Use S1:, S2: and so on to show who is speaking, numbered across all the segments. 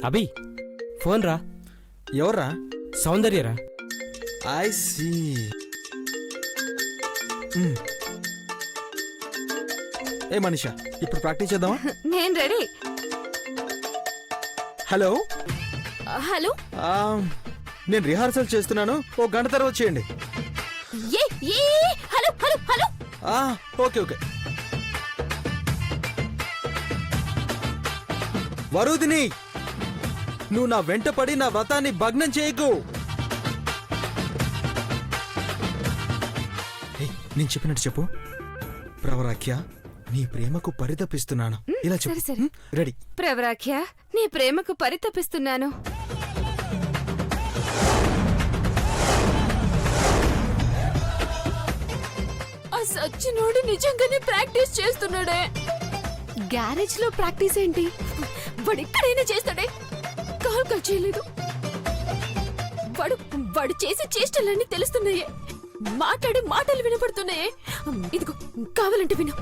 S1: అభి phone రా.
S2: ఎవర్రా?
S1: సౌందర్యరా.
S2: I see. ఏ మనీషా, ఇప్పుడు ప్రాక్టీస్ చేద్దామా?
S3: నేను రెడీ.
S2: హలో
S3: హలో,
S2: నేను రిహార్సల్ చేస్తున్నాను, ఓ గంట తర్వాత చేయండి.
S3: Hello hello hello.
S2: Okay okay. Varudhini, నువ్వు నా వెంట పడి నా వ్రతాన్ని భగ్నం చేయకు. నేను చెప్పినట్టు చెప్పు. ప్రవరాఖ్య, నీ ప్రేమకు పరితపిస్తున్నాను. ఇలా చెప్పు. రెడీ?
S3: ప్రవరాఖ్య, నీ ప్రేమకు పరితపిస్తున్నాను. ఆ సచ్చినోడు నిజంగానే ప్రాక్టీస్ చేస్తున్నాడే. గ్యారేజ్ లో ప్రాక్టీస్ ఏంటి? వాడు ఎక్కడైనా చేస్తాడే. కాల్ చేయలేదు. వాడు చేసే చేష్టలన్నీ తెలుస్తున్నాయే. మాట్లాడే మాటలు వినపడుతున్నాయే. ఇదిగో, కావాలంటే విను.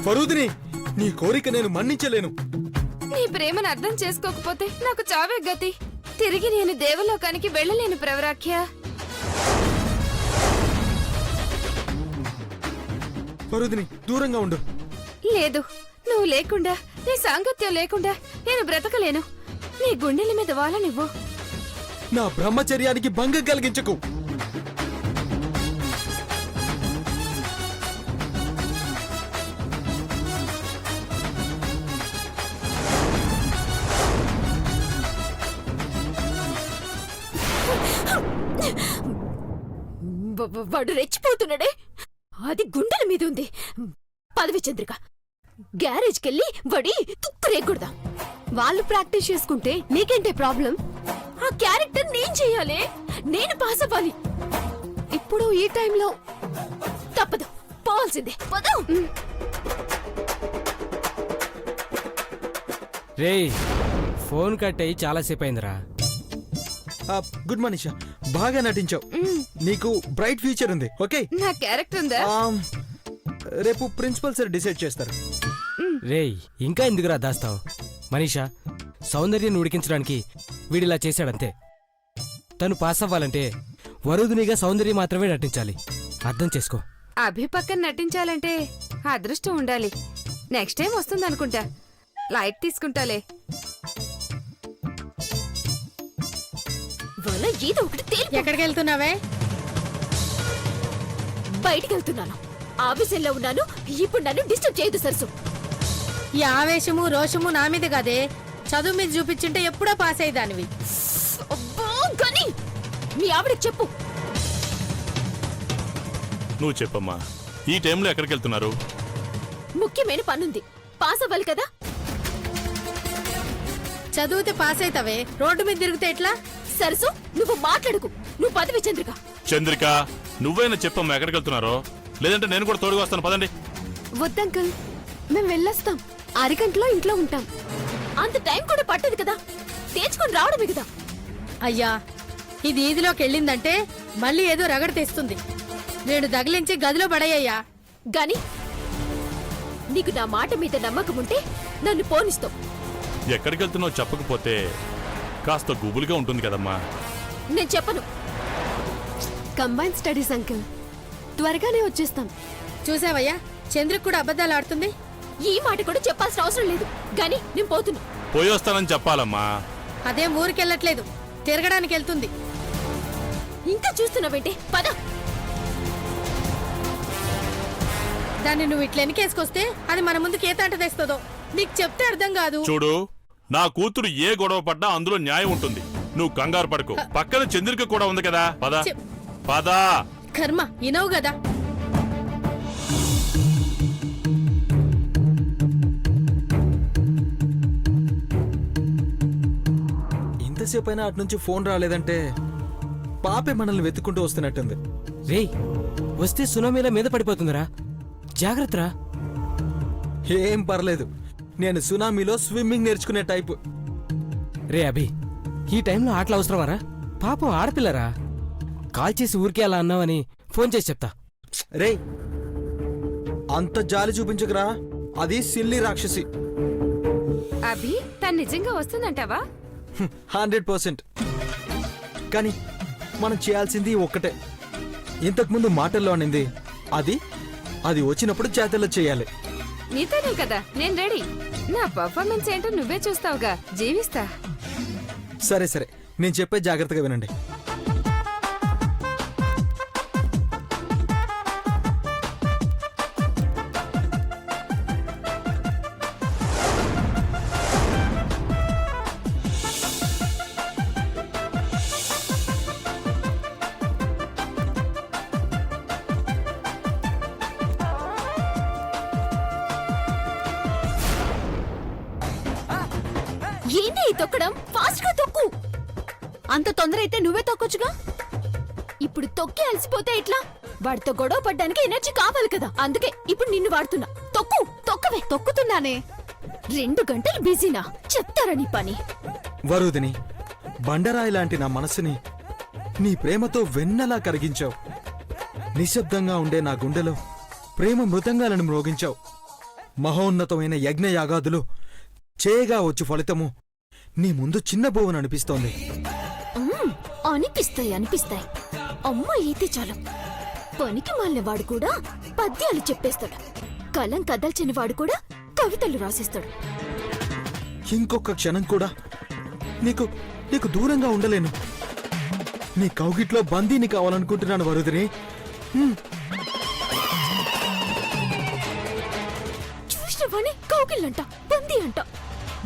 S2: వరుదిని, నీ కోరిక నేను మన్నించలేను.
S3: నీ ప్రేమను అర్థం చేసుకోకపోతే నాకు చావే గతి. తిరిగి నేను దేవలోకానికి వెళ్ళలేను ప్రవరాఖ్య.
S2: వరుదిని, దూరంగా ఉండు.
S3: లేదు, నువ్వు లేకుండా, నీ సాంగత్యం లేకుండా నేను బ్రతకలేను. నీ గుండెల మీద వాలనివ్వు.
S2: నా బ్రహ్మచర్యానికి భంగం కలిగించకు.
S3: వాడు రెచ్చిపోతున్నాడే. అది గుండెల మీద ఉంది. పదవి చంద్రిక, గ్యారేజ్కెళ్ళి వడి తుక్కురేకూడదా? వాళ్ళు ప్రాక్టీస్ చేసుకుంటే నీకేంటే ప్రాబ్లం? ఆ క్యారెక్టర్ నేను చెయ్యాలి, నేను పాస్ అవ్వాలి. ఇప్పుడు ఈ టైంలో తప్పదు, పోవాల్సిందే.
S1: రే, ఫోన్ కట్ అయ్యి చాలాసేపు అయిందిరా.
S2: గుడ్ మనీషా, బాగా నటించావు. నీకు బ్రైట్ ఫ్యూచర్ ఉంది. ఓకే,
S3: నా క్యారెక్టర్ ఉందా?
S2: రేపు ప్రిన్సిపల్ సార్ డిసైడ్ చేస్తారు.
S1: రేయ్, ఇంకా ఎందుకురా దాస్తావు? మనీషా, సౌందర్యాన్ని ఉడికించడానికి వీడిలా చేశాడంతే. తను పాస్ అవ్వాలంటే వరుదినిగా సౌందర్య మాత్రమే నటించాలి. అర్థం చేసుకో.
S3: అభి పక్కన నటించాలంటే అదృష్టం ఉండాలి. నెక్స్ట్ టైం వస్తుందనుకుంటా. లైట్ తీసుకుంటాలే.
S4: ఎక్కడికి వెళ్తున్నావే?
S3: బయటికి వెళ్తున్నాను. ఆఫీసులో ఉన్నాను. ఇప్పుడు నన్ను డిస్టర్బ్ చేయదు సరసు.
S4: ఈ ఆవేశము రోషము నా మీద కదే, చదువు మీద చూపించుంటే ఎప్పుడో పాస్ అయ్యేదానివి.
S3: మీ ఆవిడకి చెప్పు.
S5: నువ్వు చెప్పమ్మా, ఈ టైంలో ఎక్కడికి వెళ్తున్నారు?
S3: ముఖ్యమైన పనుంది, పాస్ అవ్వాలి కదా.
S4: చదివితే పాస్ అవుతావే, రోడ్డు మీద తిరిగితే ఎట్లా?
S3: సరసు, నువ్వు మాట్లాడుకు. నువ్వు పదవి చంద్రిక.
S5: చంద్రిక, నువ్వైనా చెప్పమ్మా ఎక్కడికి వెళ్తున్నారో, లేదంటే నేను కూడా తోడుగా వస్తాను. పదండి.
S3: వద్దంకల్, మేము వెళ్ళొస్తాం. అరగంటలో ఇంట్లో ఉంటాం. అంత టైం కూడా పట్టదు కదా, తేచుకొని రావడమే కదా.
S4: అయ్యా, ఇది ఈదిలోకి వెళ్ళిందంటే మళ్ళీ ఏదో రగడ తెస్తుంది. నేను దగిలించి గదిలో పడయ్యా.
S3: గాని నీకు నా మాట మీద నమ్మకం ఉంటే నన్ను పోనిస్తావు.
S5: ఎక్కడికి వెళ్తున్నావు చెప్పకపోతే కాస్త గుబులుగా ఉంటుంది కదమ్మా.
S3: నేను చెప్పను. కంబైన్ స్టడీస్ అంకిల్, త్వరగానే వచ్చేస్తాం.
S4: చూసావయ్యా, చంద్రకు కూడా అబద్ధాలు ఆడుతుంది.
S3: ఈ మాట కూడా చెప్పాల్సిన అవసరం లేదు. గాని నేను పోతున్నా.
S5: పోయి వస్తానని చెప్పాలమ్మా.
S4: అదేం ఊరికెళ్ళట్లేదు, తిరగడానికి వెళ్తుంది.
S3: ఇంకా చూస్తున్నావేంటే? పద.
S4: దాన్ని నువ్వు ఇట్లా వెనకేసుకొస్తే అది మన ముందుకు ఏ తంట తెస్తుందో నీకు చెప్తే అర్థం కాదు.
S5: చూడు, నా కూతురు ఏ గొడవ పడ్డా అందులో న్యాయం ఉంటుంది. నువ్వు కంగారు పడకు. పక్కన చంద్రిక కూడా ఉంది కదా. పద పద.
S4: కర్మ, ఇనవు కదా.
S2: ఇంతసేపు అయినా అటు నుంచి ఫోన్ రాలేదంటే పాపే మనల్ని వెతుక్కుంటూ వస్తున్నట్టుంది.
S1: రేయ్, వస్తే సునామీల మీద పడిపోతుందిరా, జాగ్రత్తరా.
S2: ఏం పర్లేదు, నేను సునామీలో స్విమ్మింగ్ నేర్చుకునే టైపు.
S1: రే అభి, ఈ టైంలో ఆటలు అవసరమారా? పాపం ఆడపిల్లరా. కాల్ చేసి ఊరికే అలా అన్నావని ఫోన్ చేసి చెప్తా.
S2: రే, అంత జాలి చూపించకురా, అది సిల్లి రాక్షసి.
S3: అభి తను నిజంగా వస్తుందంటావా?
S2: 100%. కానీ మనం చేయాల్సింది ఒక్కటే. ఇంతకుముందు మాటల్లో అనింది అది అది వచ్చినప్పుడు చేతల్లో చేయాలి.
S3: నీతోనే కదా, నేను రెడీ. నా పర్ఫార్మెన్స్ ఏంటో నువ్వే చూస్తావుగా, జీవిస్తా.
S2: సరే సరే, నేను చెప్పే జాగ్రత్తగా వినండి.
S3: ఏంటి ఈ తొక్కడం? ఫాస్ట్ గా తొక్కు. అంత తొందర అయితే నువ్వే తొక్కొచ్చుగా. ఇప్పుడు తొక్కి అలసిపోతే ఎట్లా? వాడితో గొడవ పడ్డానికి ఎనర్జీ కావాలి కదా, అందుకే ఇప్పుడు నిన్ను వాడుతున్నా. తొక్కు, తొక్కవే. తొక్కుతున్నానే. 2 గంటలు బిజీనా? చెప్తారా నీ పని?
S2: వరుదిని, బండరాయి లాంటి నా మనసుని నీ ప్రేమతో వెన్నలా కరిగించావు. నిశ్శబ్దంగా ఉండే నా గుండెలో ప్రేమ మృతంగాలను మ్రోగించావు. మహోన్నతమైన యజ్ఞయాగాదులు చేయగా వచ్చు ఫలితము నీ ముందు చిన్న బోవను అనిపిస్తోంది.
S3: అనిపిస్తాయి. అమ్మ అయితే చాలు. పనికి మాలిన వాడు కూడా పద్యాలు చెప్పేస్తాడు. కలం కదల్చని వాడు కూడా కవితలు రాసేస్తాడు.
S2: ఇంకొక క్షణం కూడా నీకు నీకు దూరంగా ఉండలేను. నీ కౌగిట్లో బందీని కావాలనుకుంటున్నాను వరుదిని.
S3: చూసినవాణి కౌగిళ్ళంట, బందీ అంట.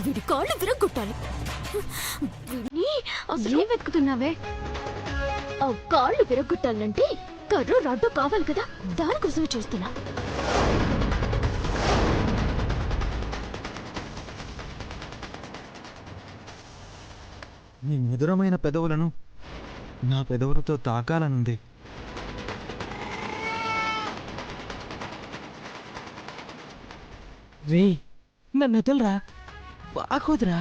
S3: వీడి కాళ్ళు విరగొట్టాలి. ఏం వెతుకుతున్నావే? ఆ కాళ్ళు విరగొట్టాలంటే కర్ర రాడ్డు కావాలి కదా, దానికోసమే చూస్తున్నా.
S2: నీ మధురమైన పెదవులను నా పెదవులతో తాకాలనుంది.
S1: రే, నన్ను వదలరా, బాగోదురా.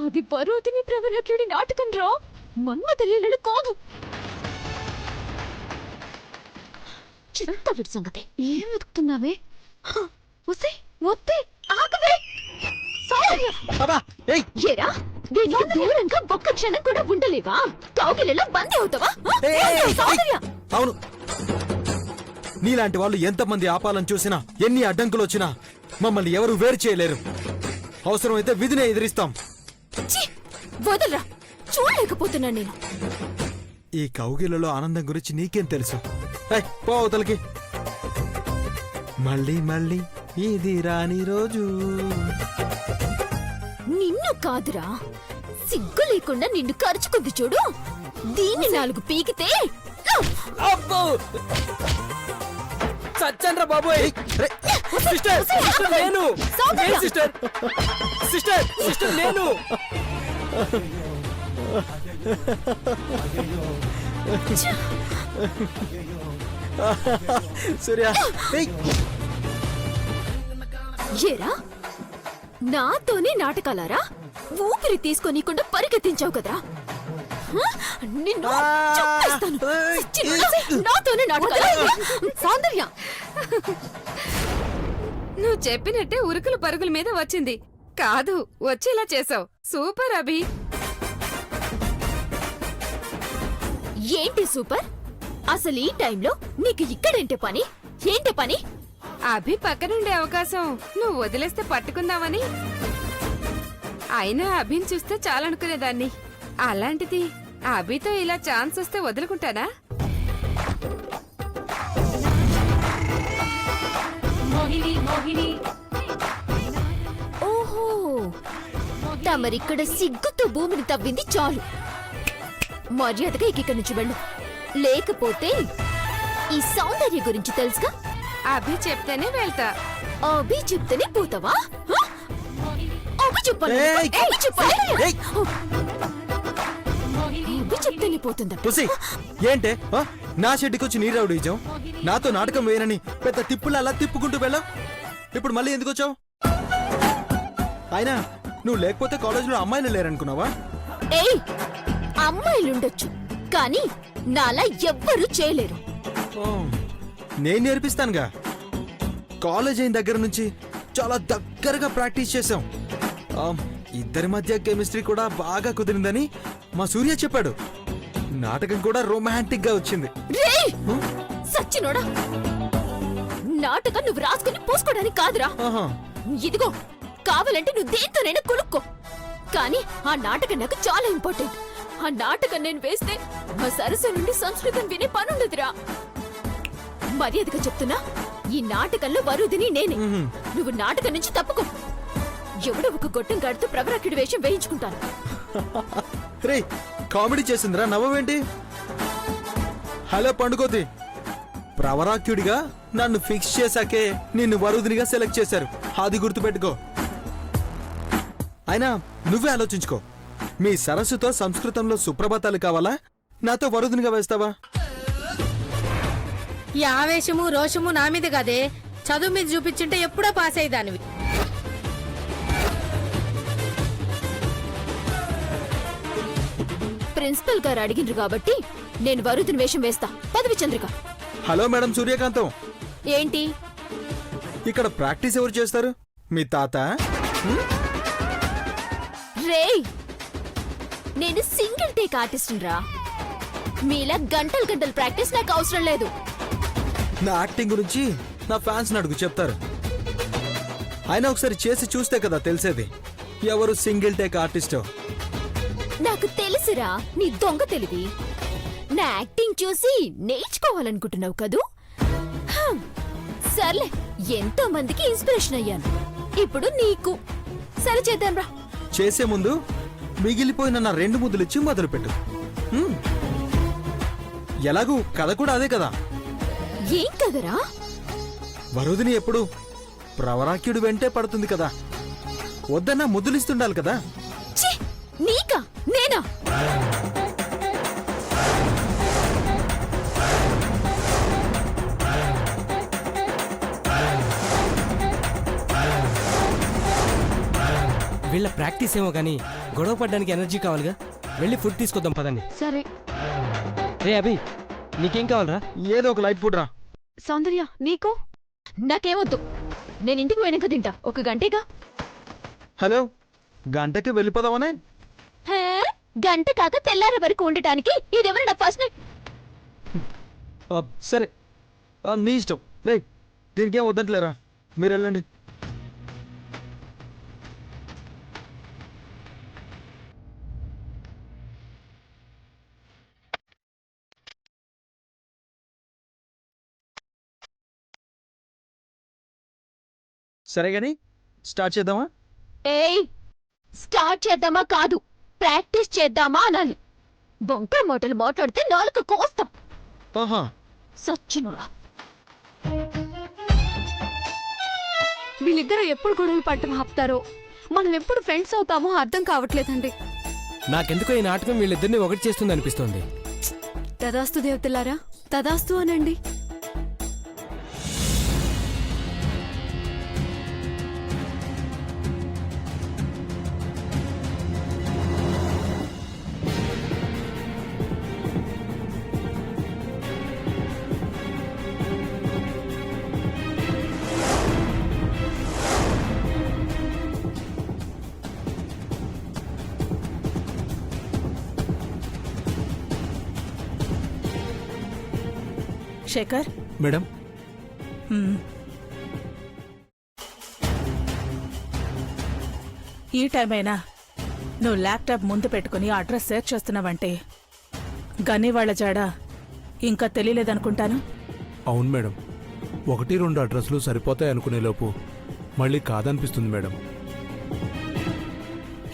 S3: అది పర్వతిని ప్రవరకుడి నాటకం రా, మన్మథలీలలు కాదు. చిత్త విడి సంగతి. ఏం వెతుకుతున్నావే? వస్తే వస్తే ఆగవే. ఏరా, దీనికి దూరంగా ఒక్క క్షణం కూడా ఉండలేవా? కౌగిలిలో బందీ అవుతావా?
S2: అవును, నీలాంటి వాళ్ళు ఎంతమంది ఆపాలని చూసినా, ఎన్ని అడ్డంకులు వచ్చినా మమ్మల్ని ఎవరు వేరు చేయలేరు. అవసరమైతే విధినే ఎదిరిస్తాం.
S3: వదలరా, చూడలేకపోతున్నా నేను.
S2: ఈ కౌగిలలో ఆనందం గురించి నీకేం తెలుసు? పో అవతలకి. మళ్ళీ మళ్ళీ ఇది రాని రోజు.
S3: నిన్ను కాదురా, సిగ్గు లేకుండా నిన్ను ఖర్చుకుంది చూడు. దీన్ని 4 పీకితే
S1: సచ్చండ్రా బాబోయ్. సిస్టర్, సిస్టర్ నేను.
S3: సౌందర్య.
S1: సిస్టర్, సిస్టర్, సిస్టర్ నేను.
S2: సూర్య,
S3: ఏరా, నాతోనే నాటకాలారా? ఊపిరి తీసుకోనీకుండా పరిగెత్తించావు కదరా. నిన్ను చంపేస్తాను. నాతోనే నాటకాలా? సౌందర్య,
S6: నువ్వు చెప్పినట్టే ఉరుకులు పరుగుల మీద వచ్చింది కాదు, వచ్చేలా చేసావు. సూపర్ అభి.
S3: ఏంటి సూపర్? అసలు ఈ టైంలో నీకు ఇక్కడేంటే పని? ఏంటి పని?
S6: అభి పక్కనుండే అవకాశం నువ్వు వదిలేస్తే పట్టుకుందామని. అయినా అభిని చూస్తే చాలనుకునేదాన్ని. అలాంటిది అభితో ఇలా ఛాన్స్ వస్తే వదులుకుంటానా?
S3: ఓహో, తమరిక్కడ సిగ్గుతో భూమిని తవ్వింది చాలు. మర్యాదగా ఇక్కడి నుంచి వెళ్ళు, లేకపోతే ఈ సౌందర్య గురించి తెలుసుగా.
S6: అభి చెప్తేనే వెళ్తా.
S3: అభి చెప్తేనే పోతావా? అభి చెప్పాలి.
S2: ఏయ్!
S3: అభి చెప్పాలి.
S2: ఏయ్!
S3: అభి చెప్తేనే పోతుందా?
S2: తుసి, ఏంటే నా షెడ్డుకొచ్చి నీరవుడు ఇజం. నాతో నాటకం వేయనని పెద్ద తిప్పులు అలా తిప్పుకుంటూ వెళ్ళావు. ఇప్పుడు మళ్ళీ ఎందుకు వచ్చావు? అయినా నువ్వు లేకపోతే కాలేజీలో అమ్మాయిలు లేరనుకున్నావా?
S3: ఏయ్, అమ్మాయిలుండొచ్చు, కానీ నాలా ఎవ్వరూ చేయలేరు.
S2: నేను నేర్పిస్తానుగా. కాలేజ్ అయిన దగ్గర నుంచి చాలా దగ్గరగా ప్రాక్టీస్ చేశాం. ఇద్దరి మధ్య కెమిస్ట్రీ కూడా బాగా కుదిరిందని మా సూర్య చెప్పాడు. నాటకం కూడా రొమాంటిక్ గా వచ్చింది.
S3: రేయ్! సచ్చినోడా, నాటకం నువ్వు రాసుకుని పూసుకోవడానికి కాదురా.
S2: ఆహా.
S3: ఇదిగో, కావాలంటే నువ్వు దేంతోనైనా కొనుక్కో, కానీ ఆ నాటకం నాకు చాలా ఇంపార్టెంట్. ఆ నాటకం నేను వేస్తే మా సరస్సు నుండి సంస్కృతం వినే పనుండదురా. మర్యాదగా చెప్తున్నా, ఈ నాటకంలో వరుదిని నేనే. నువ్వు నాటకం నుంచి తప్పుకో. ఎవడో ఒక గొట్టం గాడితో ప్రవరాకిడి వేషం వేయించుకుంటాను.
S2: రే, కామెడీ చేసిందిరా, నవ్వేంటి? హలో పండుకోతి, ప్రవరాక్యుడిగా నన్ను ఫిక్స్ చేశాకే నిన్ను వరుదినిగా సెలెక్ట్ చేశారు. అది గుర్తుపెట్టుకో. అయినా నువ్వే ఆలోచించుకో. మీ సరస్సుతో సంస్కృతంలో సుప్రభాతాలు కావాలా, నాతో వరుదినిగా వేస్తావా?
S4: ఈ ఆవేశము రోషము నా మీద కదే, చదువు మీద చూపించుంటే ఎప్పుడో పాస్ అయ్యేదానివి.
S3: ప్రిన్సిపల్ గారు అడిగిండ్రు కాబట్టి నేను వరుదిని వేషం వేస్తా. పదవి చంద్రిక.
S2: హలో మేడం సూర్యకాంతం,
S3: ఏంటి?
S2: ఇక్కడ ప్రాక్టీస్ ఎవరు చేస్తారు? మీ తాత?
S3: రేయ్, నేను సింగిల్ టేక్ ఆర్టిస్ట్ రా. మీలా గంటలు గంటలు ప్రాక్టీస్ నాకు అవసరం లేదు.
S2: నా యాక్టింగ్ గురించి నా ఫ్యాన్స్ అడుగు, చెప్తారు. అయినా ఒకసారి చేసి చూస్తే కదా తెలిసేది ఎవరు సింగిల్ టేక్ ఆర్టిస్టో.
S3: నాకు తెలుసురా నీ దొంగ తెలివి. నా యాక్టింగ్ చూసి నేర్చుకోవాలనుకుంటున్నావు కదూ? హం, సర్లే, ఎంతో మందికి ఇన్స్పిరేషన్ అయ్యాను. ఇప్పుడు నీకు సరే చేద్దాం రా.
S2: చేసే ముందు మిగిలిపోయిన నా 2 ముద్దులు ఇచ్చి మొదలుపెట్టు. ఎలాగూ కథ కూడా అదే కదా.
S3: ఏం కదరా?
S2: వరుదిని ఎప్పుడు ప్రవరాక్యుడు వెంటే పడుతుంది కదా. వద్దన్నా ముద్దులిస్తుండాలి కదా.
S3: ఛీ, నీకా నేనా?
S1: వీళ్ళ ప్రాక్టీస్ ఏమో కానీ గొడవ పడ్డానికి ఎనర్జీ కావాలిగా. వెళ్ళి ఫుడ్ తీసుకొద్దాం పదండి.
S3: సరే.
S1: రే అభి, నీకేం కావాలరా?
S2: ఏదో ఒక లైట్ ఫుడ్ రా.
S3: సౌందర్య నీకు? నాకేమొద్దు, నేను ఇంటికి పోయినాక తింటా. 1 గంటేగా.
S2: హలో, గంటకి వెళ్ళిపోదామనే?
S3: హే, గంట కాక తెల్లారే వరకు ఉండటానికి ఇదేమన్నా ఫస్ట్ నైట్?
S2: సరే, నీ ఇష్టం. లే, దీనికేం వద్దంటలేరా, మీరు వెళ్ళండి. సరే గాని స్టార్ట్ చేద్దామా?
S3: ఏయ్, స్టార్ట్ చేద్దామా కాదు, ప్రాక్టీస్ చేద్దామా అనాలి. బొంక మాటలు మాట్లాడితే నాలుక కోస్తాం.
S2: ఆహా.
S3: సచ్చినురా.
S7: వీళ్ళిద్దరూ ఎప్పుడు గొడవలు పట్టం ఆపుతారో, మనం ఎప్పుడు ఫ్రెండ్స్ అవుతామో అర్థం కావట్లేదండి.
S1: నాకెందుకో ఈ నాటకం వీళ్ళిద్దరిని ఒకటి చేస్తుంది అనిపిస్తోంది.
S7: తదాస్తు దేవతలారా, తదాస్తు అనండి.
S8: శేఖర్
S2: మేడం.
S8: ఈ టైం అయినా నువ్వు ల్యాప్టాప్ ముందు పెట్టుకుని అడ్రస్ సెర్చ్ చేస్తున్నావంటే గని వాళ్ళ జాడ ఇంకా తెలియలేదనుకుంటాను.
S9: అవును మేడం, 1-2 అడ్రస్లు సరిపోతాయి అనుకునేలోపు మళ్ళీ కాదనిపిస్తుంది మేడం.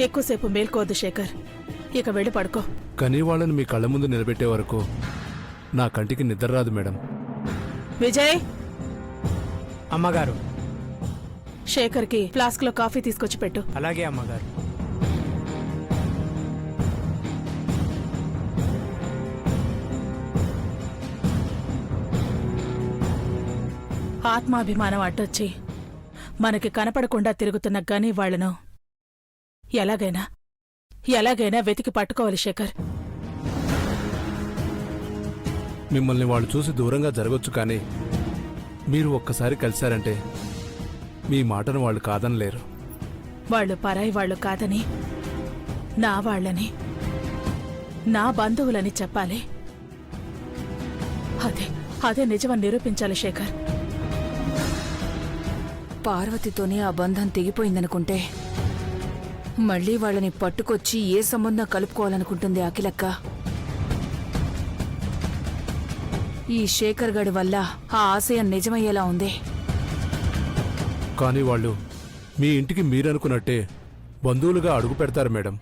S8: ఎక్కువసేపు మేల్కోవద్దు శేఖర్, ఇక వెళ్ళి పడుకో.
S9: కానీ వాళ్ళని మీ కళ్ళ ముందు నిలబెట్టే వరకు నా కంటికి నిద్ర రాదు మేడం.
S8: విజయ్,
S1: అమ్మగారు.
S8: శేఖర్కి ఫ్లాస్క్లో కాఫీ తీసుకొచ్చి పెట్టు.
S1: అలాగే అమ్మగారు.
S8: ఆత్మాభిమానం అడ్డొచ్చి మనకి కనపడకుండా తిరుగుతున్న గని వాళ్లను ఎలాగైనా వెతికి పట్టుకోవాలి శేఖర్.
S9: మిమ్మల్ని వాళ్ళు చూసి దూరంగా జరగొచ్చు కానీ మీరు ఒక్కసారి కలిశారంటే మీ మాటను వాళ్ళు కాదనలేరు.
S8: వాళ్ళు పరాయి వాళ్ళు కాదని, నా వాళ్ళని, నా బంధువులని చెప్పాలి. అదే నిజమని నిరూపించాలి శేఖర్.
S6: పార్వతితోనే ఆ బంధం తెగిపోయిందనుకుంటే మళ్ళీ వాళ్ళని పట్టుకొచ్చి ఏ సంబంధం కలుపుకోవాలనుకుంటుంది అఖిలక్క. ఈ శేఖర్ గడి వల్ల ఆ ఆశయం నిజమయ్యేలా ఉంది.
S9: కానీ వాళ్ళు మీ ఇంటికి మీరనుకున్నట్టే బంధువులుగా అడుగు పెడతారు మేడం.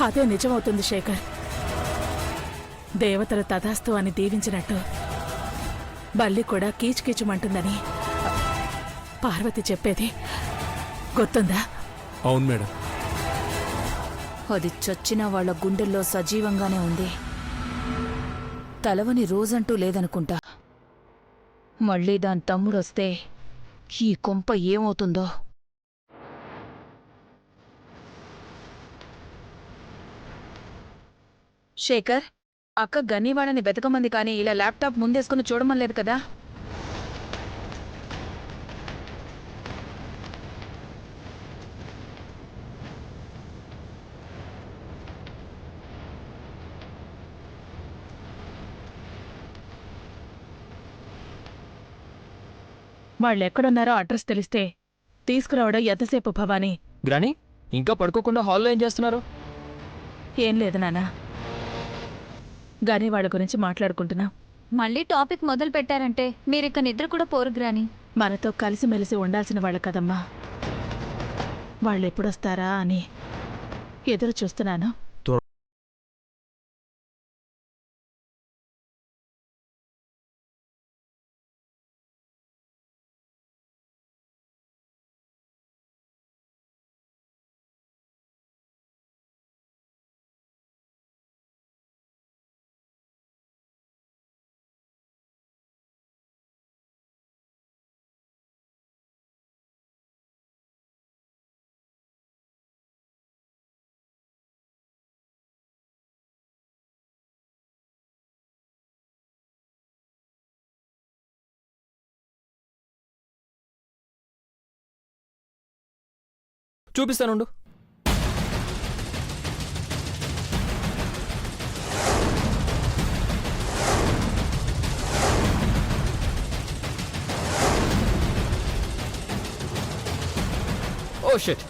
S8: అదే నిజమవుతుంది శేఖర్. దేవతలు తథాస్తు అని దీవించినట్టు బల్లి కూడా కీచుకీచుమంటుందని పార్వతి చెప్పేది గుర్తుందా?
S9: అవును మేడం.
S6: అది చచ్చిన వాళ్ళ గుండెల్లో సజీవంగానే ఉంది. తలవని రోజంటూ లేదనుకుంటా. మళ్ళీ దాని తమ్ముడొస్తే ఈ కొంప ఏమవుతుందో. శేఖర్, అక్క గని వాళ్ళని వెతకమంది కానీ ఇలా ల్యాప్టాప్ ముందేసుకుని చూడమనలేదు కదా?
S8: వాళ్ళెక్కడున్నారో అడ్రస్ తెలిస్తే తీసుకురావడం ఎంతసేపు భవానీ?
S10: గ్రాని, ఇంకా పడుకోకుండా హాల్లో ఏం చేస్తున్నారు?
S8: ఏం లేదు నాన్నా, గానీ వాళ్ళ గురించి మాట్లాడుకుంటున్నాం.
S7: మళ్ళీ టాపిక్ మొదలు పెట్టారంటే మీరిక నిద్ర కూడా పోరు గ్రాని.
S8: మనతో కలిసిమెలిసి ఉండాల్సిన వాళ్ళ కదమ్మా. వాళ్ళెప్పుడొస్తారా అని ఎదురు చూస్తున్నాను.
S10: చూపిస్తానుండు. ఓ షిట్,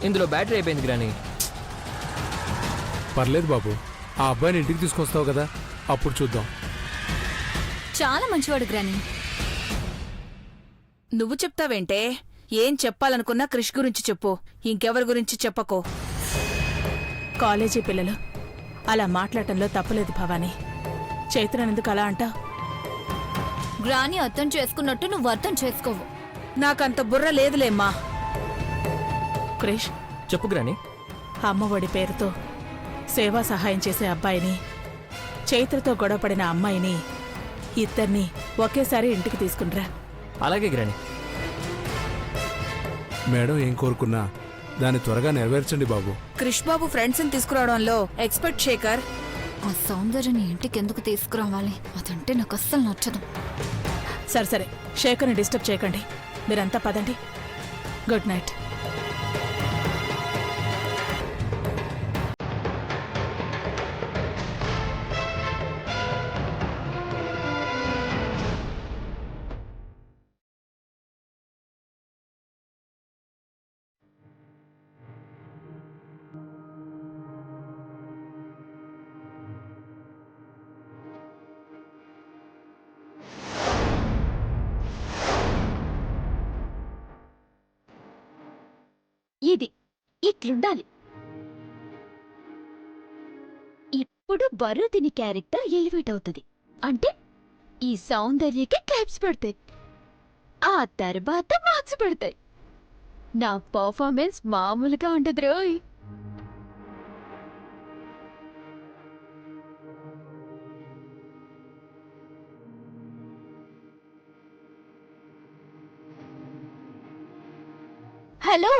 S10: ఇందులో బ్యాటరీ అయిపోయింది గ్రాని.
S9: పర్లేదు బాబు, ఆ అబ్బాయిని ఇంటికి తీసుకొస్తావు కదా, అప్పుడు చూద్దాం.
S7: చాలా మంచివాడు గ్రాని.
S6: నువ్వు చెప్తావేంటే? ఏం చెప్పాలనుకున్నా క్రిష్ గురించి చెప్పు, ఇంకెవరి గురించి చెప్పకో.
S8: కాలేజీ పిల్లలు అలా మాట్లాడటంలో తప్పులేదు భవానీ. చైత్రనెందుకు అలా అంటావు?
S7: గ్రాని అర్థం చేసుకున్నట్టు నువ్వు అర్థం చేసుకోవు.
S6: నాకంత బుర్ర లేదులేమ్మా.
S8: క్రిష్,
S10: చెప్పు గ్రాని.
S8: అమ్మఒడి పేరుతో సేవా సహాయం చేసే అబ్బాయిని, చైత్రతో గొడవపడిన అమ్మాయిని, ఇద్దరిని ఒకేసారి ఇంటికి తీసుకునిరా.
S10: అలాగే గ్రాని.
S9: మేడం ఏం కోరుకున్నా దాన్ని త్వరగా నెరవేర్చండి బాబు.
S6: క్రిష్ బాబు ఫ్రెండ్స్ని తీసుకురావడంలో ఎక్స్పర్ట్ శేఖర్.
S7: ఆ సౌందర్యని ఇంటికి ఎందుకు తీసుకురావాలి? అదంటే నాకు అస్సలు నచ్చదు.
S8: సరే సరే, శేఖర్ని డిస్టర్బ్ చేయకండి. మీరంతా పదండి. Good night.
S3: ఇది ఇట్లుండాలి. ఇప్పుడు బరుదిని క్యారెక్టర్ ఎలివేట్ అవుతుంది అంటే ఈ సౌందర్యకి క్లాప్స్ పడతాయి, ఆ తర్వాత మార్క్స్ పడతాయి. నా పర్ఫార్మెన్స్ మామూలుగా ఉండదు రోయ్. హలో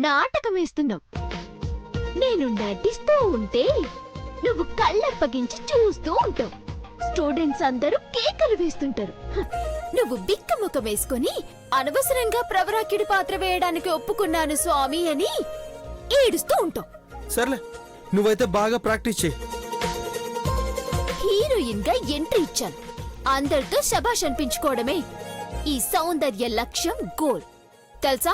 S3: నాటకం వేస్తున్నావు. నేను నటిస్తూ ఉంటే నువ్వు కళ్ళప్పగించి చూస్తూ ఉంటావు. స్టూడెంట్స్ అందరూ కేకలు వేస్తుంటారు. నువ్వు బిక్క ముఖం వేసుకుని అనవసరంగా ప్రవరాకిడి పాత్ర వేయడానికి ఒప్పుకున్నాను స్వామి అని ఏడుస్తూ ఉంటావు.
S2: సర్లే, నువ్వైతే బాగా ప్రాక్టీస్ చేయి.
S3: హీరోయిన్ గా ఎంట్రీ ఇచ్చాను. అందరితో శభాష్ అనిపించుకోవడమే ఈ సౌందర్య లక్ష్యం, గోల్. తెలుసా?